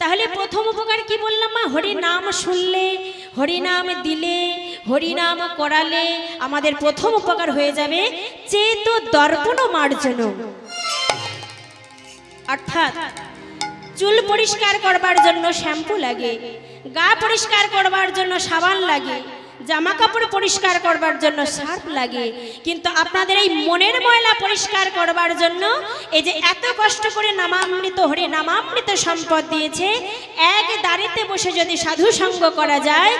তাহলে প্রথম উপকার কি বললাম মা? হরি নাম শুনলে, হরি নাম দিলে, হরি নাম করালে আমাদের প্রথম উপকার হয়ে যাবে চেত দর্পণ মার্জন। অর্থাৎ চুল পরিষ্কার করবার জন্য শ্যাম্পু লাগে, গা পরিষ্কার করবার জন্য সাবান লাগে, জামা কাপড় পরিষ্কার করবার জন্য সার্ফ লাগে, কিন্তু আপনাদের এই মনের ময়লা পরিষ্কার করবার জন্য এই যে এত কষ্ট করে নামামৃত হরি নামামৃত সম্পদ দিয়েছে, এক দাঁড়িতে বসে যদি সাধু সঙ্গ করা যায়,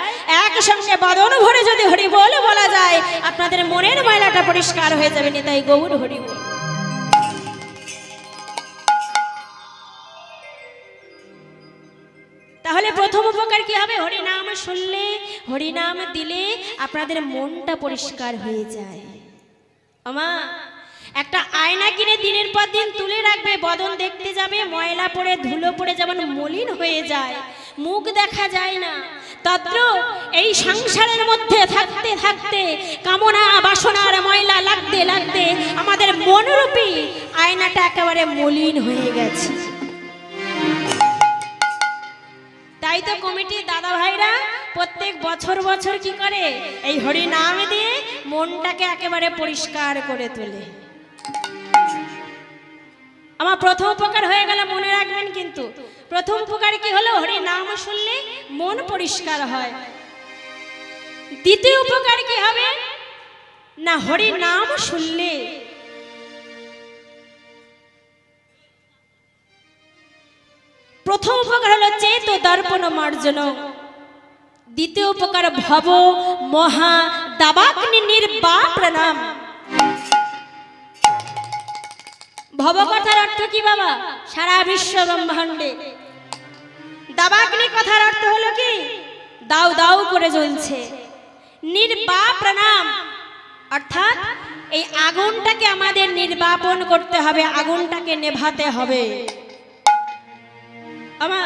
একসঙ্গে বদন ভরে যদি হরি বল বলা যায়, আপনাদের মনের ময়লাটা পরিষ্কার হয়ে যাবে। নিতাই গৌর হরি বল। তাহলে প্রথম উপকার কি হবে? হরি নাম শুনলে, হরি নাম দিলে আপনাদের মনটা পরিষ্কার হয়ে যায়। আমা একটা আয়না কিনে দিনের পর দিন তুলে রাখবে, বদন দেখতে যাবে, ময়লা পড়ে ধুলো পড়ে যেমন মলিন হয়ে যায়, মুখ দেখা যায় না, তদ্র এই সংসারের মধ্যে থাকতে থাকতে কামনা বাসনার ময়লা লাগতে লাগতে আমাদের মনরূপী আয়নাটা একেবারে মলিন হয়ে গেছে। তাই তো কমিটির দাদা ভাইরা প্রত্যেক বছর বছর কি করে? এই হরি নাম দিয়ে মনটাকে একেবারে পরিষ্কার করে তোলে। আমার প্রথম উপকার হয়ে গেল, মনে রাখবেন কিন্তু প্রথম উপকার কি হলো? হরি নাম শুনলে মন পরিষ্কার হয়। দ্বিতীয় উপকার কি হবে না? হরি নাম শুনলে প্রথম উপকার হলো চেত দর্পণ মার্জন, দ্বিতীয় উপকার ভব মহা দাবাগ্নি নির্বাপনম। ভব কথার অর্থ কি বাবা? সারা বিশ্ব ব্রহ্মাণ্ডে। দাবাগ্নি কথার অর্থ হলো কি? দাউ দাউ করে জ্বলছে। নির্বাপনম অর্থাৎ এই আগুনটাকে আমাদের নির্বাপন করতে হবে, আগুনটাকে নেভাতে হবে। আমা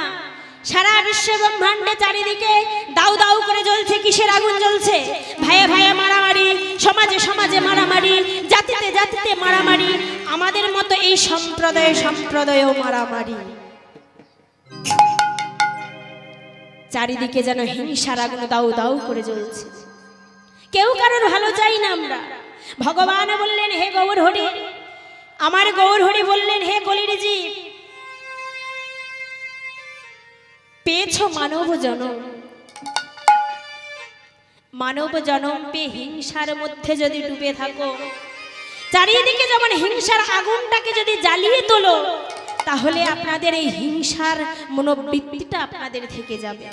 সারা বিশ্ব ব্রহ্মাণ্ডে চারিদিকে দাউ দাউ করে জ্বলছে। কিসের আগুন জ্বলছে? ভাইয়ে ভাইয়ে মারামারি, সমাজে সমাজে মারামারি, জাতিতে জাতিতে মারামারি, আমাদের মতো এই সম্প্রদায়ে সম্প্রদায়েও মারামারি। চারিদিকে যেন হিংসার আগুন দাউ দাউ করে জ্বলছে। কেউ কারোর ভালো চাই না আমরা। ভগবান বললেন হে গৌর হরি, আমার গৌর হরি বললেন হে কলির জীব, পেয়েছো মানব জনম, মানব জনম পেয়ে হিংসার মধ্যে যদি ডুবে থাকো, চারিদিকে যেমন হিংসার আগুনটাকে যদি জ্বালিয়ে তোলো, তাহলে আপনাদের এই হিংসার মনোবৃত্তিটা আপনাদের থেকে যাবে।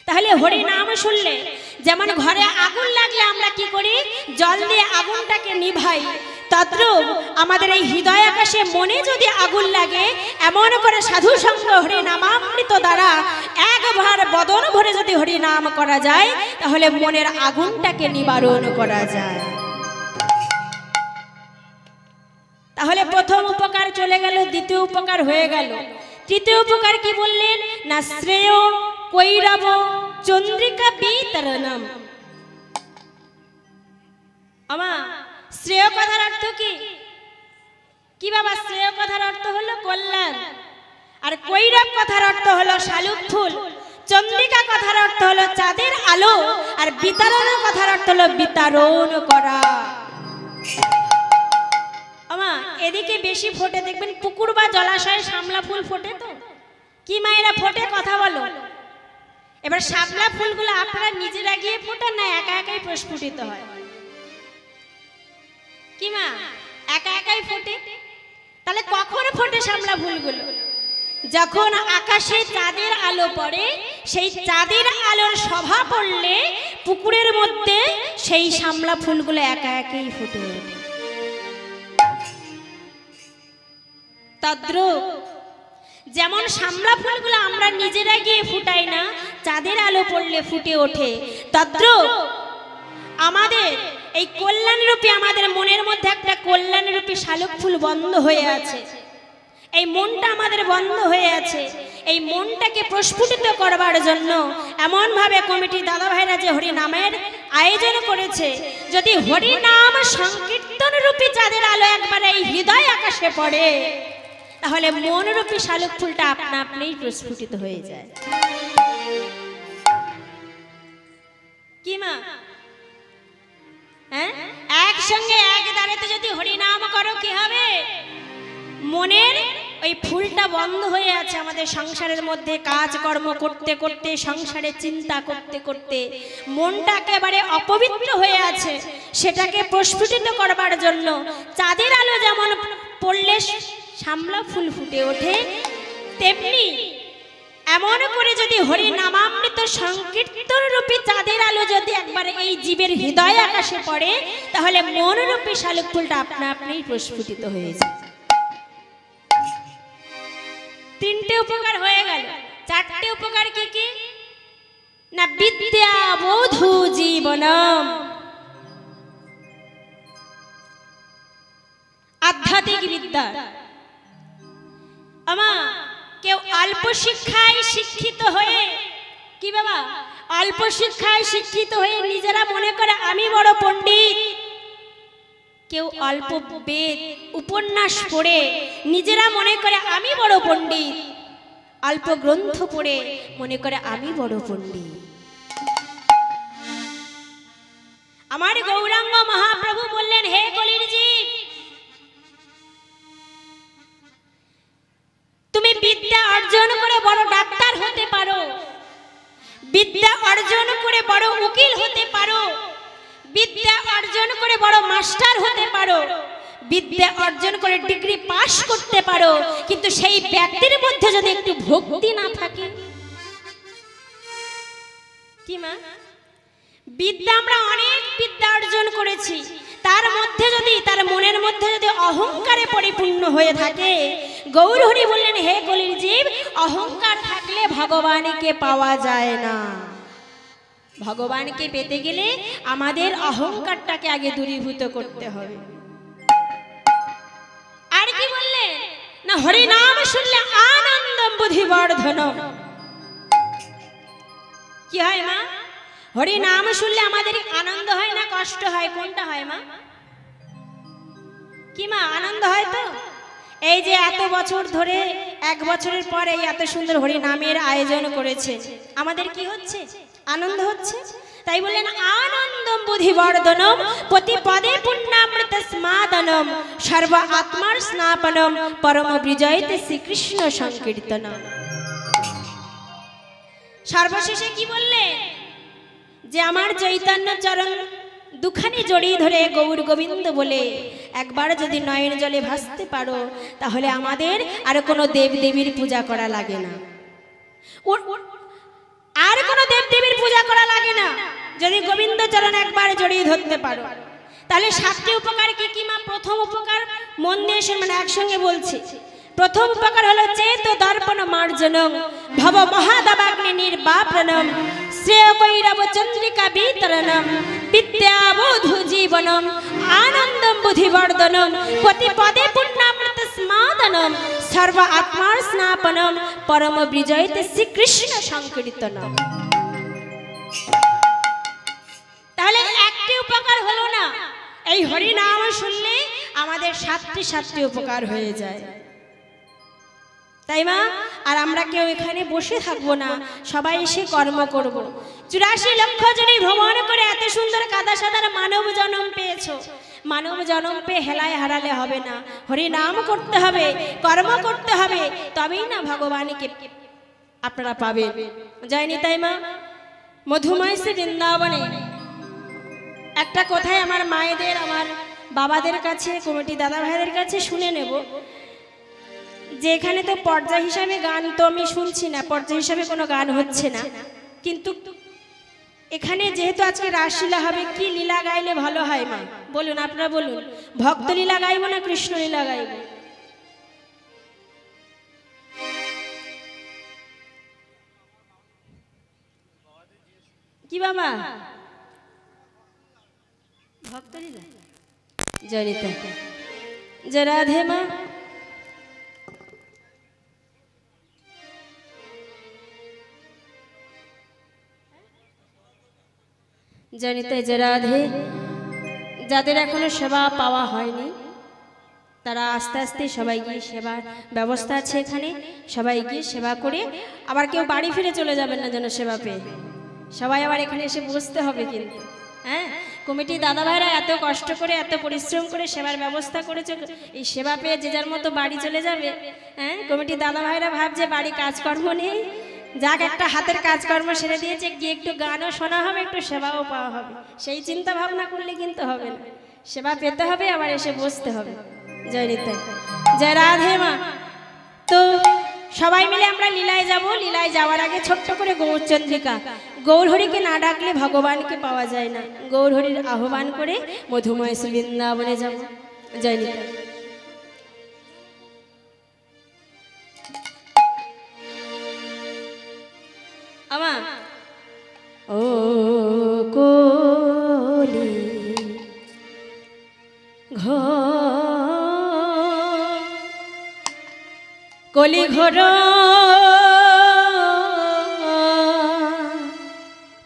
তাহলে হরি নাম শুনলে যেমন ঘরে আগুন লাগলে আমরা কি করি? জল দিয়ে আগুনটাকে নিভাই, তদ্রূপ আমাদের এই হৃদয় আকাশে মনে যদি আগুন লাগে, এমন করে সাধু সঙ্গ হরি নামামৃত দ্বারা একবার বদন ভরে যদি হরি নাম করা যায়, তাহলে মনের আগুনটাকে নিবারণ করা যায়। তাহলে প্রথম উপকার চলে গেল, দ্বিতীয় উপকার হয়ে গেল। তৃতীয় উপকার কি বললেন না? শ্রেয় কৈরব চন্দ্রিকা বিতরণম। আমা শ্রেয় কথার অর্থ কি? কি বাবা? শ্রেয় কথার অর্থ হলো কল্যাণ, আর কৈরব কথার অর্থ হলো শালুক ফুল, চন্দ্রিকা কথার অর্থ হলো চাঁদের আলো, আর বিতরণ কথার অর্থ হলো বিতরণ করা। আমা এদিকে বেশি ফোটে, দেখবেন পুকুর বা জলাশয়ে শামলা ফুল ফোটে। তো কি মায়েরা ফোটে? কথা বলো। এবার শাপলা ফুলগুলো আপনারা নিজেরা গিয়ে ফোটান না একা একাই প্রস্ফুটিত হয়? কি মা একা একাই ফোটে? তাহলে কখন ফোটে শাপলা ফুলগুলো? যখন আকাশে চাঁদের আলো পড়ে, সেই চাঁদের আলোর শোভা পড়লে পুকুরের মধ্যে সেই শাপলা ফুলগুলো একা একাই ফুটে ওঠে। তদ্রূপ যেমন শাপলা ফুলগুলো আমরা নিজেরা গিয়ে ফুটাই না, চাঁদের আলো পড়লে ফুটে ওঠে, তদ্রূপ আমাদের এই কল্যাণরূপী আমাদের মনের মধ্যে একটা কল্যাণরূপী শালুক ফুল বন্ধ হয়ে আছে। এই মনটা আমাদের বন্ধ হয়ে আছে। এই মনটাকে প্রস্ফুটিত করবার জন্য এমন ভাবে কমিটি দাদা ভাইরা যে হরি নামের আয়োজন করেছে, যদি হরি নাম সংকীর্তন রূপী চাঁদের আলো একবার এই হৃদয় আকাশে পড়ে, তাহলে মনরূপী শালুক ফুলটা আপনা আপনিই প্রস্ফুটিত হয়ে যায়। কি মা? হ্যাঁ, একসঙ্গে এক দাঁড়াতে যদি হরিনাম করো কি হবে? মনের ওই ফুলটা বন্ধ হয়ে আছে আমাদের সংসারের মধ্যে, কাজকর্ম করতে করতে, সংসারে চিন্তা করতে করতে মনটা একেবারে অপবিত্র হয়ে আছে। সেটাকে প্রস্ফুটিত করবার জন্য চাঁদের আলো যেমন পড়লে শামলা ফুল ফুটে ওঠে, তেমনি এমন করে যদি হরি নামামৃত সংকীর্তন রূপী চাঁদের আলো যদি একবারে এই জীবের হৃদয় আকাশে পড়ে, তাহলে মনরূপী শালুক ফুলটা আপনা আপনিই প্রস্ফুটিত হয়ে যায়। তিনটে উপকার হয়ে গেল। চারটে উপকার কি কি না? বিদ্যা বোধু জীবনম, আধ্যাত্মিক বিদ্যা। আমা কেউ অল্প শিক্ষায় শিক্ষিত হয়ে, কি বাবা, অল্প শিক্ষায় শিক্ষিত হয়ে নিজেরা মনে করে আমি বড় পণ্ডিত। কেউ অল্প বেদ উপন্যাস পড়ে নিজেরা মনে করে আমি বড় পণ্ডিত। অল্প গ্রন্থ পড়ে মনে করে আমি বড় পণ্ডিত। আমার গৌরাঙ্গ মহাপ্রভু বললেন, হে কলির জীব, তুমি বিদ্যা অর্জন করে বড় ডাক্তার হতে পারো, বিদ্যা অর্জন করে বড় উকিল হতে পারো, বিদ্যা অর্জন করে বড় মাস্টার হতে পারো, বিদ্যা অর্জন করে ডিগ্রি পাস করতে পারো, কিন্তু সেই ব্যক্তির মধ্যে যদি একটু ভক্তি না থাকে, কি মা? বিদ্যা আমরা অনেক বিদ্যা অর্জন করেছি, তার মধ্যে যদি, তার মনের মধ্যে যদি অহংকারে পরিপূর্ণ হয়ে থাকে, গৌর হরি বললেন, হে কলির জীব, অহংকার থাকলে ভগবানকে পাওয়া যায় না। ভগবানকে পেতে গেলে আমাদের অহংকারটাকে আগে দূরীভূত করতে হবে। আর কি বললেন না? হরি নাম শুনলে আনন্দম বুদ্ধিবর্ধনম। কি হয় মা? হরি নাম শুনলে আমাদের আনন্দ হয় না কষ্ট হয়? কোনটা হয় মা? কি মা, আনন্দ হয় তো? এই যে এত বছর ধরে, এক বছরের পর এই এত সুন্দর হরি নামের আয়োজন করেছে, আমাদের কি হচ্ছে? আনন্দ হচ্ছে। তাই বললেন আনন্দম বুদ্ধিবর্ধনম প্রতি পদে পুণ্যামৃত স্মাদনম সর্ব আত্মার স্নাপনম পরম বিজয়তে শ্রীকৃষ্ণ সংকীর্তনম। সর্বশেষে কি বললেন? যে আমার চৈতন্য চরণ দুখানি জড়িয়ে ধরে গৌর গোবিন্দ বলে একবার যদি নয়ন জলে ভাসতে পারো, তাহলে আমাদের আর কোনো দেব দেবীর পূজা করা লাগে না, আর কোনো দেব দেবীর পূজা করা লাগে না। যদি গোবিন্দ চরণ একবার জড়িয়ে ধরতে পারো, তাহলে সাতটি উপকার কি কি মা? প্রথম উপকার মন দিয়ে শুনবেন, একসঙ্গে বলছি। প্রথম উপকার হলো চেত দর্পণ মার্জনম ভব মহাদাবাগ্নি নির্বাপনম শ্রেয় কৈরব চন্দ্রিকা বিতরণম বিদ্যাবোধু জীবনম আনন্দম বুদ্ধিবর্ধনম প্রতি পদে পুণ্যামৃত স্মাদনম সর্ব আত্মার স্নাপনম পরম বিজয়তে শ্রীকৃষ্ণ সংকীর্তনম। তাহলে একটি উপকার হলো না, এই হরি নাম শুনলে আমাদের সাতটি উপকার হয়ে যায়, তাই মা? আর আমরা কেউ এখানে বসে থাকবো না, সবাই এসে কর্ম করব। 84 লক্ষ জনে ভ্রমণ করে এত সুন্দর কাদা সাদার মানব জন্ম পেয়েছো, মানব জন্ম পেয়ে হেলায় হারালে হবে না, হরি নাম করতে হবে, কর্ম করতে হবে, তবেই না ভগবানকে আপনারা পাবেন। যায়নি তাই মা? মধুময় শ্রী বৃন্দাবনে একটা কথায় আমার মায়েদের, আমার বাবাদের কাছে, কমিটি দাদা ভাইদের কাছে শুনে নেব যে এখানে তো পর্যায় হিসাবে গান তো আমি শুনছি না, পর্যায় হিসাবে কোনো গান হচ্ছে না, কিন্তু এখানে যেহেতু আজকে রাসলীলা হবে, কি লীলা গাইলে ভালো হয় মা? বলুন, আপনারা বলুন। ভক্ত লীলা গাইব না কৃষ্ণ লীলা গাইব? কি বাবা? ভক্ত লীলা। জয় নিতাই, জয় রাধে মা। জানিতে যে রাধে, যাদের এখনো সেবা পাওয়া হয়নি তারা আস্তে আস্তে সবাই গিয়ে সেবার ব্যবস্থা আছে এখানে, সবাই গিয়ে সেবা করে আবার কেউ বাড়ি ফিরে চলে যাবেন না যেন সেবা পেয়ে, সবাই আবার এখানে এসে বসতে হবে কিন্তু। হ্যাঁ, কমিটি দাদা ভাইরা এত কষ্ট করে এত পরিশ্রম করে সেবার ব্যবস্থা করেছে, এই সেবা পেয়ে যে যার মতো বাড়ি চলে যাবে। হ্যাঁ, কমিটি দাদা ভাইরা ভাবছে বাড়ি কাজকর্ম নেই, যাক একটা হাতের কাজকর্ম সেরে দিয়েছে, গিয়ে একটু গানও শোনা হবে, একটু সেবাও পাওয়া হবে, সেই চিন্তা ভাবনা করলে কিন্তু হবে না, সেবা পেতে হবে আবার এসে বসতে হবে। জয় নিতাই, জয় রাধে মা। তো সবাই মিলে আমরা লীলায় যাব। লীলায় যাওয়ার আগে ছোট্ট করে গৌরচন্দ্রিকা, গৌরহরিকে না ডাকলে ভগবানকে পাওয়া যায় না, গৌরহরির আহ্বান করে মধুময় শ্রী বৃন্দাবনে যাব। জয় নিতাই। আমা ও কোলি কলি ঘোর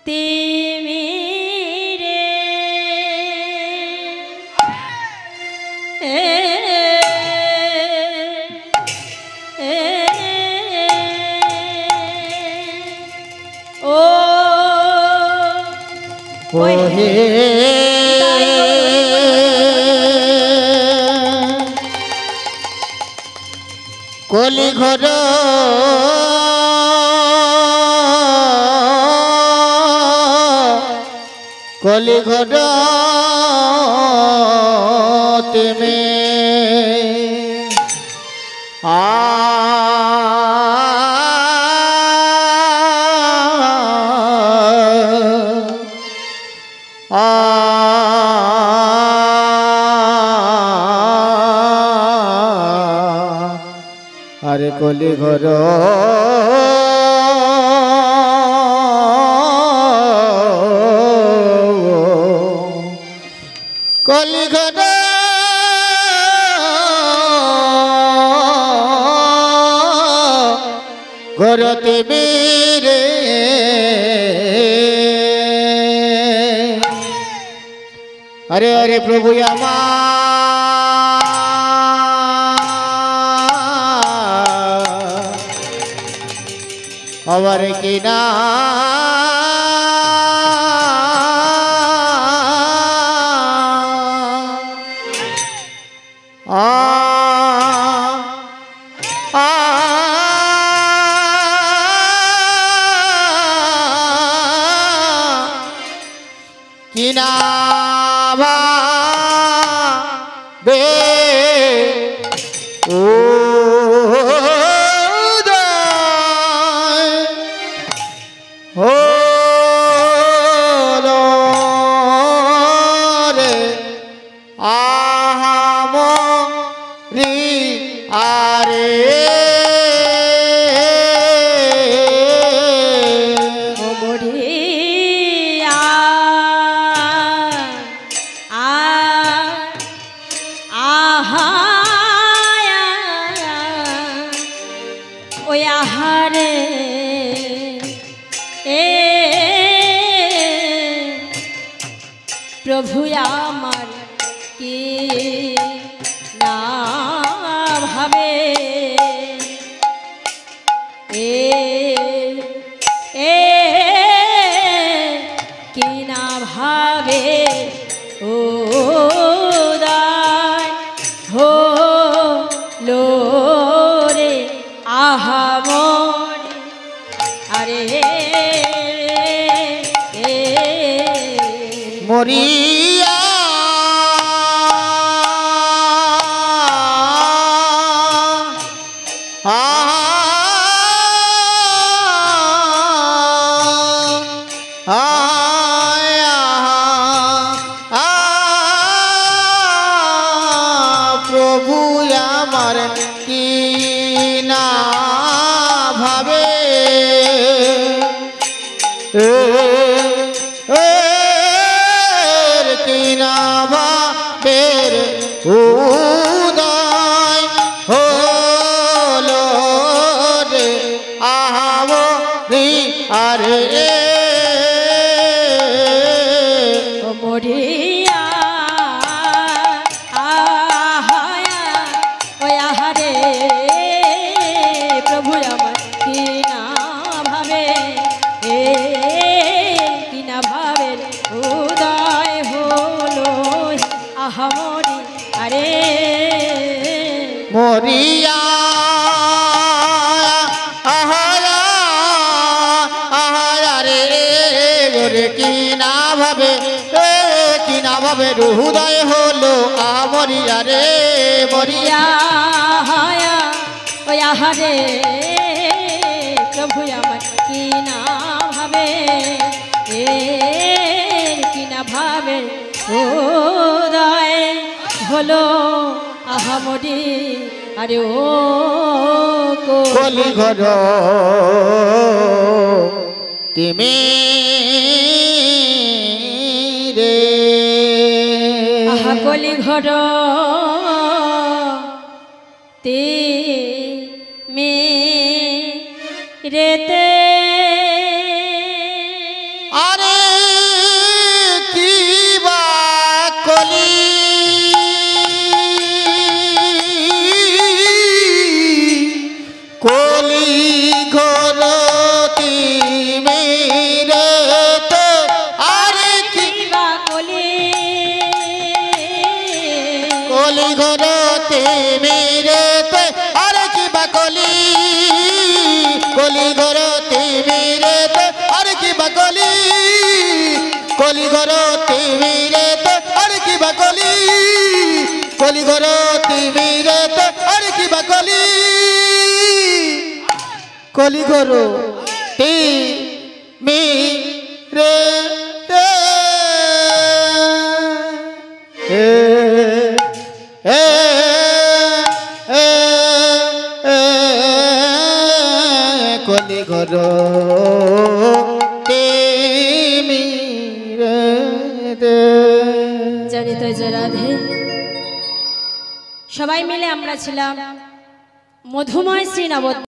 তিমি রে ও কলি ঘর কলি ঘর তেমে আরে কলি ঘর কলি ঘর ঘরতে বীরে अरे अरे प्रभु अवर की ना किना बे ओ रे आम री आरे प्रभु आमार के ना भावे कि ना भावे ओ दाय हो लो रे आहा मोरे अरे मोरिया प्रभु आमार की ना भावे किना भावेर उदय हलो रे आहावो री आरे मोरिया মরিয়া আহারা আহারা রে ওরে কি না ভাবে হৃদয় হলো মরিয়া রে মরিয়া হায়া ওই আহারে প্রভু আমার কি না ভাবে কি না ভাবে হৃদয় হলো আহামরি আরে ও কলি ঘর তুমি রে আহা কলি ঘর তে মে রেতে আরে কি বা কলি কলি ঘর তুমি রে তো আরে কি বা কলি কলি ঘর তুমি রে তো আরে কি বা কলি কলি ঘর তুমি রে তো আরে কি বা কলি কলি ঘর তুমি রে তো আরে কি বা কলি কলি ঘর তুমি রে তো আরে কি বা কলি কলি ঘর তুমি রে কলি ঘর জানি তো যে রাধে সবাই মিলে আমরা ছিলাম মধুময় শ্রী নবদ্বীপ।